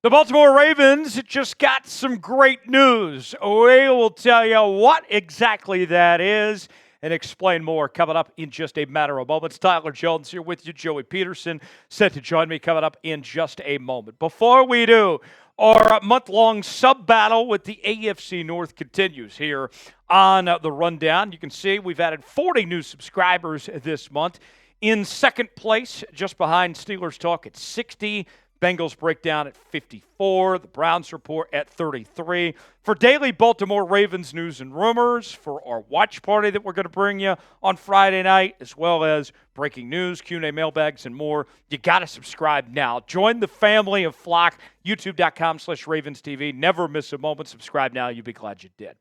The Baltimore Ravens just got some great news. We will tell you what exactly that is and explain more coming up in just a matter of moments. Tyler Jones here with you. Joey Petersen set to join me coming up in just a moment. Before we do, our month-long sub-battle with the AFC North continues here on the Rundown. You can see we've added 40 new subscribers this month. In second place, just behind Steelers Talk at 60. Bengals Breakdown at 54. The Browns Report at 33. For daily Baltimore Ravens news and rumors, for our watch party that we're going to bring you on Friday night, as well as breaking news, Q&A mailbags, and more, you got to subscribe now. Join the family of Flock, youtube.com/RavensTV. Never miss a moment. Subscribe now. You'll be glad you did.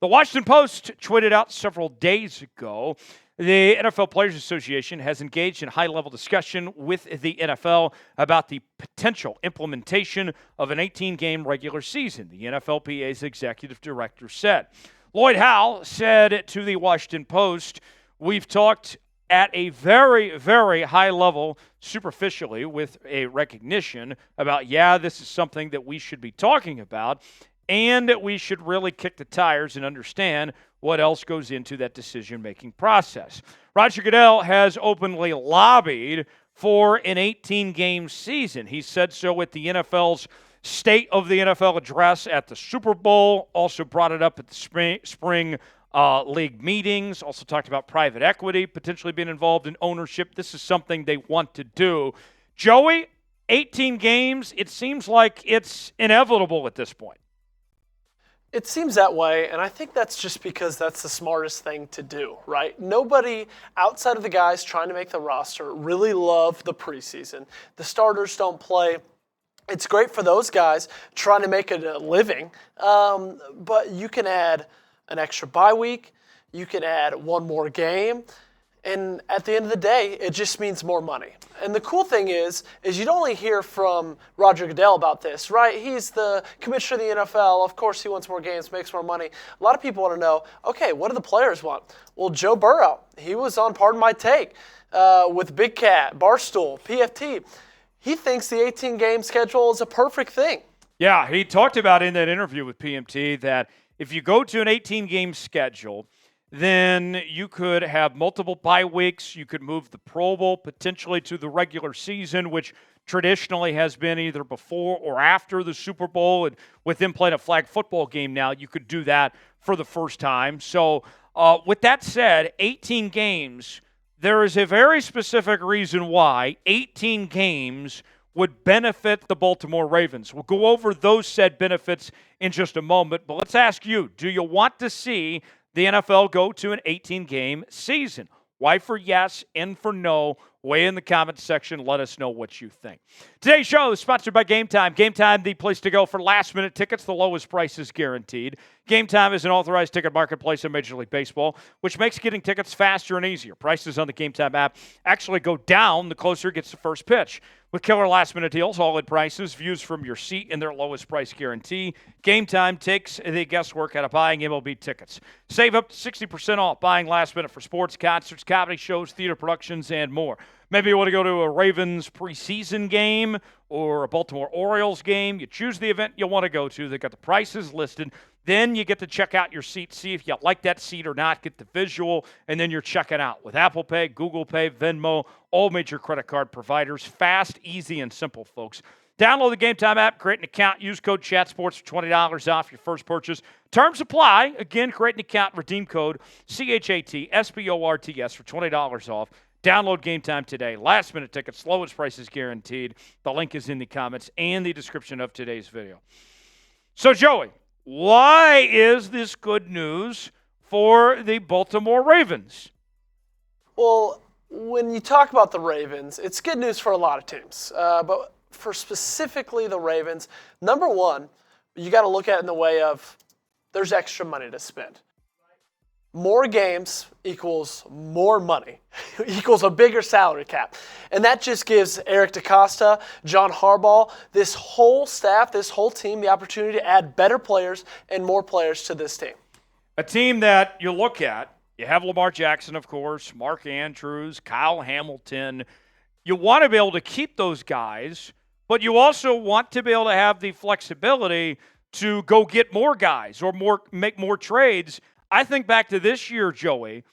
The Washington Post tweeted out several days ago, the NFL Players Association has engaged in high-level discussion with the NFL about the potential implementation of an 18-game regular season, the NFLPA's executive director said. Lloyd Howell said to the Washington Post, "We've talked at a very, very high level, superficially, with a recognition about, this is something that we should be talking about, and we should really kick the tires and understand what else goes into that decision-making process." Roger Goodell has openly lobbied for an 18-game season. He said so at the NFL's State of the NFL address at the Super Bowl, also brought it up at the spring league meetings, also talked about private equity potentially being involved in ownership. This is something they want to do. Joey, 18 games, it seems like it's inevitable at this point. It seems that way, and I think that's just because that's the smartest thing to do, right? Nobody outside of the guys trying to make the roster really love the preseason. The starters don't play. It's great for those guys trying to make it a living, but you can add an extra bye week. You can add one more game. And at the end of the day, it just means more money. And the cool thing is you'd only hear from Roger Goodell about this, right? He's the commissioner of the NFL. Of course, he wants more games, makes more money. A lot of people want to know, okay, what do the players want? Well, Joe Burrow, he was on Pardon My Take with Big Cat, Barstool, PFT. He thinks the 18-game schedule is a perfect thing. Yeah, he talked about in that interview with PMT that if you go to an 18-game schedule, then you could have multiple bye weeks. You could move the Pro Bowl potentially to the regular season, which traditionally has been either before or after the Super Bowl. And with them playing a flag football game now, you could do that for the first time. So with that said, 18 games, there is a very specific reason why 18 games would benefit the Baltimore Ravens. We'll go over those said benefits in just a moment, but let's ask you, do you want to see the NFL go to an 18-game season? Y for yes, N for no. Weigh in the comments section. Let us know what you think. Today's show is sponsored by GameTime. GameTime, the place to go for last-minute tickets. The lowest price is guaranteed. GameTime is an authorized ticket marketplace in Major League Baseball, which makes getting tickets faster and easier. Prices on the GameTime app actually go down the closer it gets to first pitch. With killer last-minute deals, all-in prices, views from your seat, and their lowest price guarantee, GameTime takes the guesswork out of buying MLB tickets. Save up to 60% off buying last minute for sports, concerts, comedy shows, theater productions, and more. Maybe you want to go to a Ravens preseason game or a Baltimore Orioles game. You choose the event you want to go to. They got the prices listed. Then you get to check out your seat, see if you like that seat or not, get the visual, and then you're checking out with Apple Pay, Google Pay, Venmo, all major credit card providers. Fast, easy, and simple, folks. Download the GameTime app, create an account, use code ChatSports for $20 off your first purchase. Terms apply. Again, create an account, redeem code CHATSPORTS for $20 off. Download GameTime today. Last-minute tickets, lowest prices guaranteed. The link is in the comments and the description of today's video. So, Joey, why is this good news for the Baltimore Ravens? Well, when you talk about the Ravens, it's good news for a lot of teams. But for specifically the Ravens, number one, you got to look at it in the way of there's extra money to spend. More games equals more money, equals a bigger salary cap. And that just gives Eric DeCosta, John Harbaugh, this whole staff, this whole team, the opportunity to add better players and more players to this team. A team that you look at, you have Lamar Jackson, of course, Mark Andrews, Kyle Hamilton. You want to be able to keep those guys but you also want to be able to have the flexibility to go get more guys or make more trades. I think back to this year, Joey,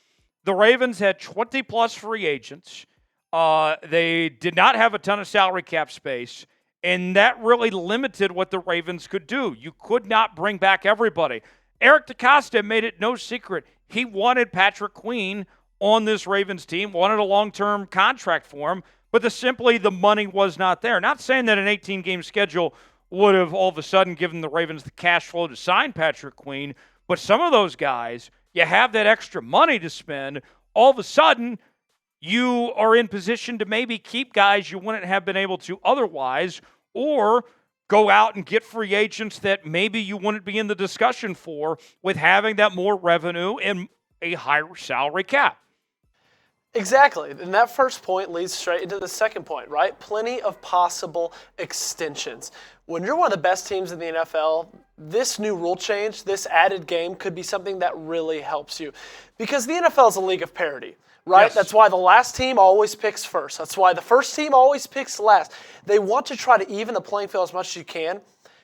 the Ravens had 20-plus free agents. They did not have a ton of salary cap space, and that really limited what the Ravens could do. You could not bring back everybody. Eric DeCosta made it no secret. He wanted Patrick Queen on this Ravens team, wanted a long-term contract for him, but the money was not there. Not saying that an 18-game schedule would have all of a sudden given the Ravens the cash flow to sign Patrick Queen, but some of those guys, you have that extra money to spend, all of a sudden you are in position to maybe keep guys you wouldn't have been able to otherwise, or go out and get free agents that maybe you wouldn't be in the discussion for with having that more revenue and a higher salary cap. Exactly. And that first point leads straight into the second point, right? Plenty of possible extensions. When you're one of the best teams in the NFL, this new rule change, this added game could be something that really helps you. Because the NFL is a league of parity, right? Yes. That's why the last team always picks first. That's why the first team always picks last. They want to try to even the playing field as much as you can.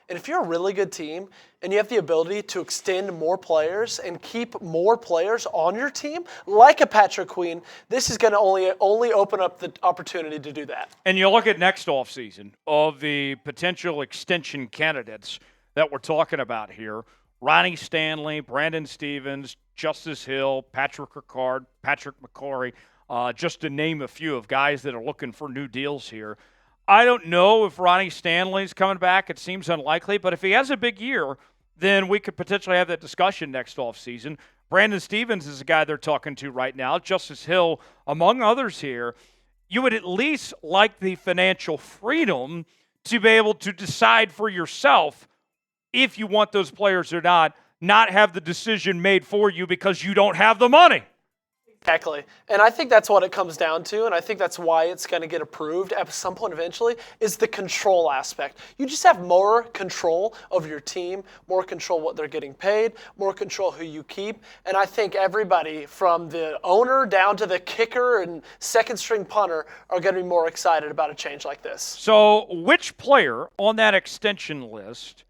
And if you're a really good team and you have the ability to extend more players and keep more players on your team, like a Patrick Queen, this is going to only open up the opportunity to do that. And you look at next offseason of the potential extension candidates that we're talking about here, Ronnie Stanley, Brandon Stevens, Justice Hill, Patrick Ricard, Patrick McCory, just to name a few of guys that are looking for new deals here. I don't know if Ronnie Stanley's coming back. It seems unlikely. But if he has a big year, then we could potentially have that discussion next offseason. Brandon Stevens is a guy they're talking to right now. Justice Hill, among others here. You would at least like the financial freedom to be able to decide for yourself if you want those players or not have the decision made for you because you don't have the money. Exactly. And I think that's what it comes down to, and I think that's why it's going to get approved at some point eventually, is the control aspect. You just have more control of your team, more control what they're getting paid, more control who you keep, and I think everybody from the owner down to the kicker and second-string punter are going to be more excited about a change like this. So which player on that extension list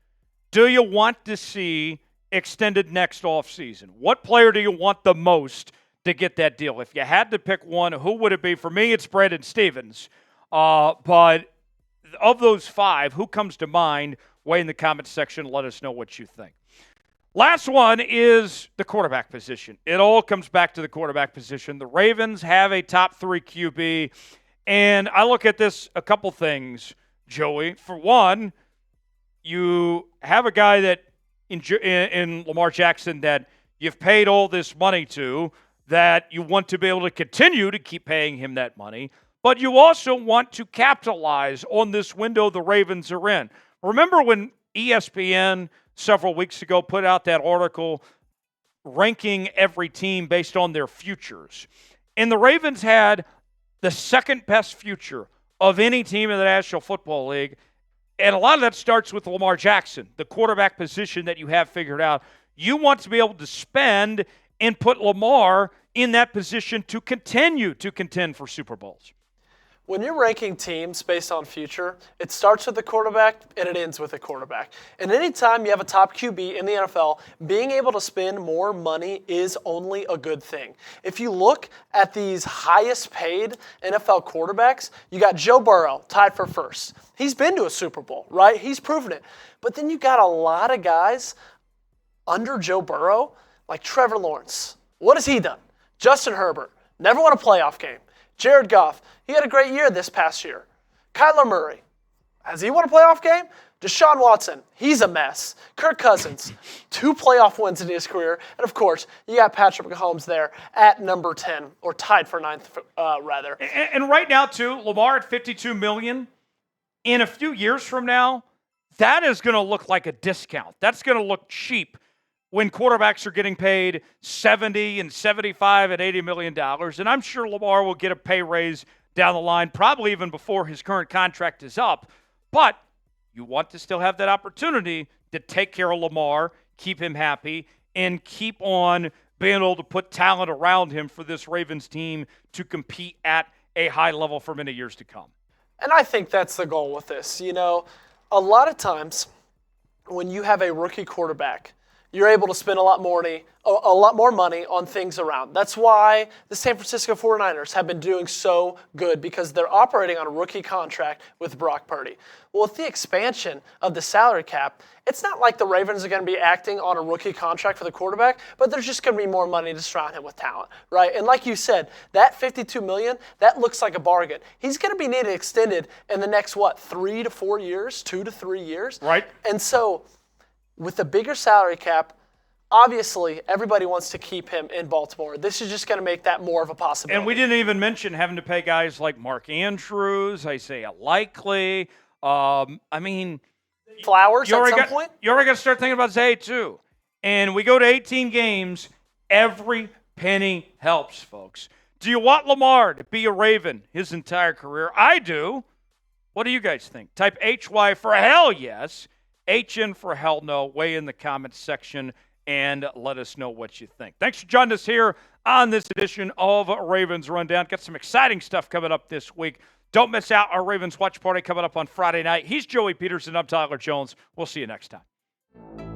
do you want to see extended next offseason? What player do you want the most to get that deal? If you had to pick one, who would it be? For me, it's Brandon Stevens. But of those five, who comes to mind? Weigh in the comments section. Let us know what you think. Last one is the quarterback position. It all comes back to the quarterback position. The Ravens have a top 3 QB, and I look at this a couple things, Joey. For one, you have a guy that in Lamar Jackson that you've paid all this money to, that you want to be able to continue to keep paying him that money, but you also want to capitalize on this window the Ravens are in. Remember when ESPN several weeks ago put out that article ranking every team based on their futures? And the Ravens had the second best future of any team in the National Football League. And a lot of that starts with Lamar Jackson, the quarterback position that you have figured out. You want to be able to spend and put Lamar in that position to continue to contend for Super Bowls. When you're ranking teams based on future, it starts with the quarterback and it ends with the quarterback. And anytime you have a top QB in the NFL, being able to spend more money is only a good thing. If you look at these highest paid NFL quarterbacks, you got Joe Burrow tied for first. He's been to a Super Bowl, right? He's proven it. But then you got a lot of guys under Joe Burrow, like Trevor Lawrence. What has he done? Justin Herbert, never won a playoff game. Jared Goff, he had a great year this past year. Kyler Murray, has he won a playoff game? Deshaun Watson, he's a mess. Kirk Cousins, 2 playoff wins in his career. And, of course, you got Patrick Mahomes there at number 10, or tied for 9th, rather. And right now, too, Lamar at $52 million. In a few years from now, that is going to look like a discount. That's going to look cheap when quarterbacks are getting paid $70 and $75 and $80 million. And I'm sure Lamar will get a pay raise down the line, probably even before his current contract is up. But you want to still have that opportunity to take care of Lamar, keep him happy, and keep on being able to put talent around him for this Ravens team to compete at a high level for many years to come. And I think that's the goal with this. You know, a lot of times when you have a rookie quarterback, you're able to spend a lot more money on things around. That's why the San Francisco 49ers have been doing so good, because they're operating on a rookie contract with Brock Purdy. Well, with the expansion of the salary cap, it's not like the Ravens are going to be acting on a rookie contract for the quarterback, but there's just going to be more money to surround him with talent, right? And like you said, that $52 million, that looks like a bargain. He's going to be needed extended in the next, 3 to 4 years, 2 to 3 years? Right. And so, with the bigger salary cap, obviously everybody wants to keep him in Baltimore. This is just going to make that more of a possibility. And we didn't even mention having to pay guys like Mark Andrews, Isaiah Likely. Flowers at some point? You already got to start thinking about Zay, too. And we go to 18 games. Every penny helps, folks. Do you want Lamar to be a Raven his entire career? I do. What do you guys think? Type HY for hell yes. HN for hell no. Weigh in the comments section and let us know what you think. Thanks for joining us here on this edition of Ravens Rundown. Got some exciting stuff coming up this week. Don't miss out our Ravens watch party coming up on Friday night. He's Joey Petersen. I'm Tyler Jones. We'll see you next time.